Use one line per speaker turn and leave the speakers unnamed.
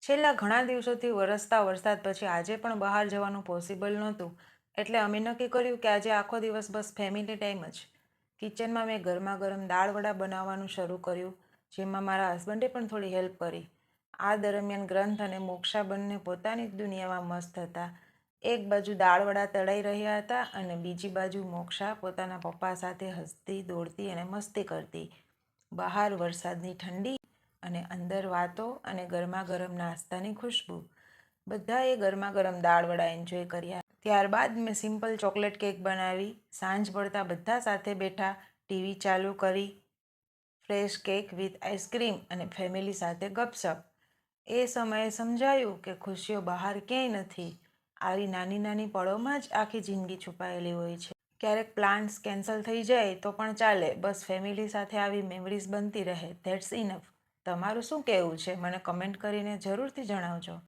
છેલ્લા ઘણા દિવસોથી વરસતા વરસાદ પછી આજે પણ બહાર જવાનું પોસિબલ નહોતું, એટલે અમે નક્કી કર્યું કે આજે આખો દિવસ બસ ફેમિલી ટાઈમ જ. કિચનમાં મેં ગરમા ગરમ દાળ વડા બનાવવાનું શરૂ કર્યું, જેમાં મારા હસબન્ડે પણ થોડી હેલ્પ કરી. આ દરમિયાન ગ્રંથ અને મોક્ષા બંને પોતાની જ દુનિયામાં મસ્ત હતા. એક બાજુ દાળ વડા તળાઈ રહ્યા હતા અને બીજી બાજુ મોક્ષા પોતાના પપ્પા સાથે હસતી દોડતી અને મસ્તી કરતી. બહાર વરસાદની ઠંડી અને અંદર વાતો અને ગરમા ગરમ નાસ્તાની ખુશ્બુ. બધાએ ગરમા ગરમ દાળ વડા એન્જોય કર્યા. ત્યારબાદ મેં સિમ્પલ ચોકલેટ કેક બનાવી. સાંજ પડતા બધા સાથે બેઠા, ટીવી ચાલુ કરી, ફ્રેશ કેક વિથ આઈસ્ક્રીમ અને ફેમિલી સાથે ગપશપ. એ સમયે સમજાયું કે ખુશીઓ બહાર ક્યાંય નથી, આવી નાની નાની પળોમાં જ આખી જિંદગી છુપાયેલી હોય છે. ક્યારેક પ્લાન્સ કેન્સલ થઈ જાય તો પણ ચાલે, બસ ફેમિલી સાથે આવી મેમરીઝ બનતી રહે. That's enough. તમારું શું કહેવું છે? મને કમેન્ટ કરીને જરૂરથી જણાવજો.